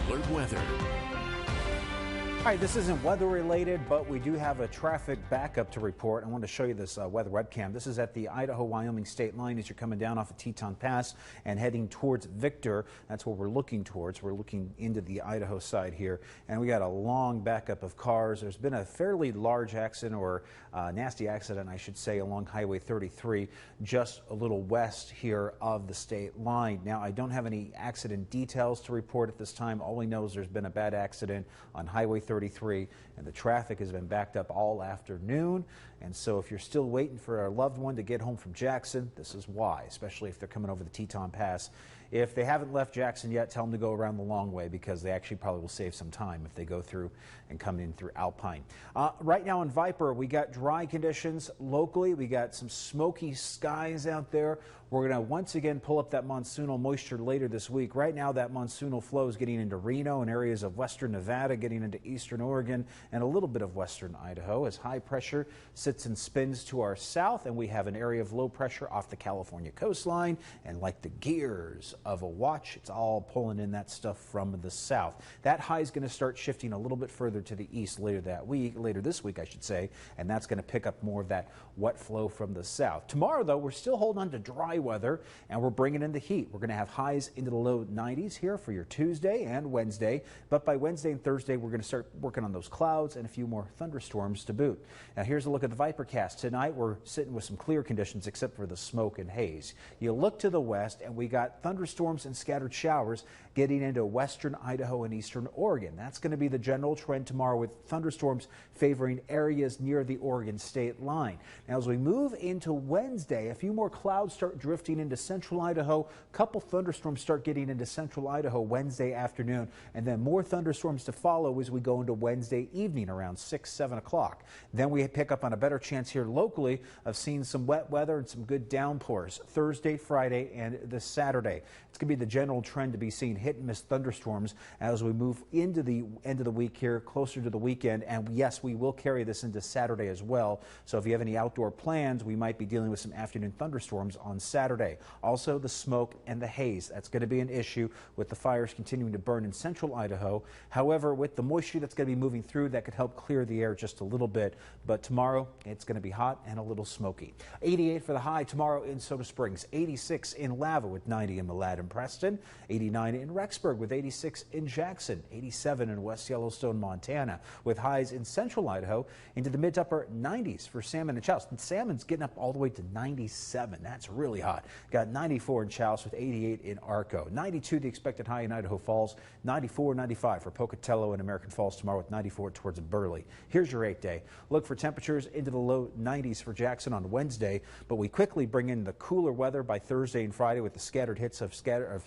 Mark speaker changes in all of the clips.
Speaker 1: Alert Weather.
Speaker 2: All right, this isn't weather related, but we do have a traffic backup to report. I want to show you this weather webcam. This is at the Idaho-Wyoming state line as you're coming down off of Teton Pass and heading towards Victor. That's what we're looking towards. We're looking into the Idaho side here, and we got a long backup of cars. There's been a fairly large accident, or nasty accident, I should say, along Highway 33, just a little west here of the state line. Now, I don't have any accident details to report at this time. All we know is there's been a bad accident on Highway 33, and the traffic has been backed up all afternoon. And so if you're still waiting for a loved one to get home from Jackson, this is why, especially if they're coming over the Teton Pass. If they haven't left Jackson yet, tell them to go around the long way, because they actually probably will save some time if they go through and come in through Alpine. Right now in Viper, we got dry conditions locally. We got some smoky skies out there. We're going to once again pull up that monsoonal moisture later this week. Right now, that monsoonal flow is getting into Reno and areas of western Nevada, getting into eastern Oregon and a little bit of western Idaho, as high pressure sits and spins to our south, and we have an area of low pressure off the California coastline. And like the gears of a watch, it's all pulling in that stuff from the south. That high is going to start shifting a little bit further to the east later this week, I should say, and that's going to pick up more of that wet flow from the south. Tomorrow, though, we're still holding on to dry weather, and we're bringing in the heat. We're going to have highs into the low 90s here for your Tuesday and Wednesday, but by Wednesday and Thursday, we're going to start working on those clouds and a few more thunderstorms to boot. Now, here's a look at the Vipercast. Tonight, we're sitting with some clear conditions except for the smoke and haze. You look to the west, and we got thunderstorms and scattered showers getting into western Idaho and eastern Oregon. That's going to be the general trend tomorrow, with thunderstorms favoring areas near the Oregon state line. Now, as we move into Wednesday, a few more clouds start drifting into central Idaho. A couple thunderstorms start getting into central Idaho Wednesday afternoon, and then more thunderstorms to follow as we go into Wednesday evening around 6, 7 o'clock. Then we pick up on a better chance here locally of seeing some wet weather and some good downpours Thursday, Friday, and this Saturday. It's going to be the general trend to be seeing hit and miss thunderstorms as we move into the end of the week here, closer to the weekend. And yes, we will carry this into Saturday as well. So if you have any outdoor plans, we might be dealing with some afternoon thunderstorms on Saturday. Also, the smoke and the haze. That's going to be an issue with the fires continuing to burn in central Idaho. However, with the moisture that's going to be moving through, that could help clear the air just a little bit. But tomorrow, it's going to be hot and a little smoky. 88 for the high tomorrow in Soda Springs, 86 in Lava with 90 in Malad and Preston, 89 in Rexburg with 86 in Jackson, 87 in West Yellowstone, Montana, with highs in central Idaho into the mid to upper 90s for Salmon and Chouse. And Salmon's getting up all the way to 97. That's really hot. Got 94 in Chouse with 88 in Arco. 92 the expected high in Idaho Falls. 94, 95 for Pocatello and American Falls tomorrow with 94 towards Burley. Here's your 8-day. Look for temperatures into the low 90s for Jackson on Wednesday, but we quickly bring in the cooler weather by Thursday and Friday with the scattered hits of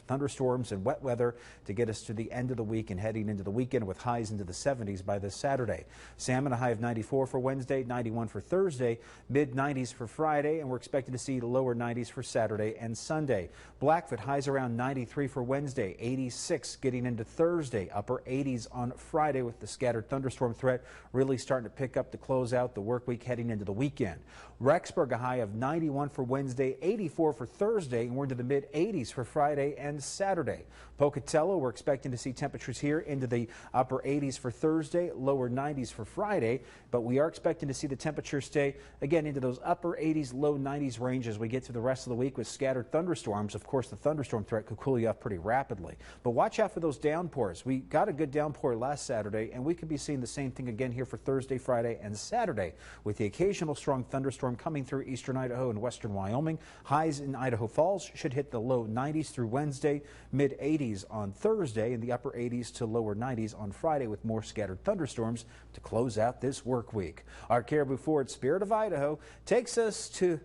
Speaker 2: thunderstorms and wet weather to get us to the end of the week and heading into the weekend with highs into the 70s by this Saturday. Salmon, a high of 94 for Wednesday, 91 for Thursday, mid 90s for Friday, and we're expecting to see lower 90s for Saturday and Sunday. Blackfoot, highs around 93 for Wednesday, 86 getting into Thursday, upper 80s on Friday, with the scattered thunderstorm threat really starting to pick up to close out the work week heading into the weekend. Rexburg, a high of 91 for Wednesday, 84 for Thursday, and we're into the mid 80s for Friday and Saturday. Pocatello, we're expecting to see temperatures here into the upper 80s for Thursday, lower 90s for Friday, but we are expecting to see the temperature stay again into those upper 80s, low 90s range as we get through the rest of the week with scattered thunderstorms. Of course, the thunderstorm threat could cool you off pretty rapidly, but watch out for those downpours. We got a good downpour last Saturday, and we could be seeing the same thing again here for Thursday, Friday, and Saturday, with the occasional strong thunderstorm coming through eastern Idaho and western Wyoming. Highs in Idaho Falls should hit the low 90s through Wednesday, mid 80s on Thursday, and the upper 80s to lower 90s on Friday, with more scattered thunderstorms to close out this work week. Our Caribou Ford Spirit of Idaho takes us to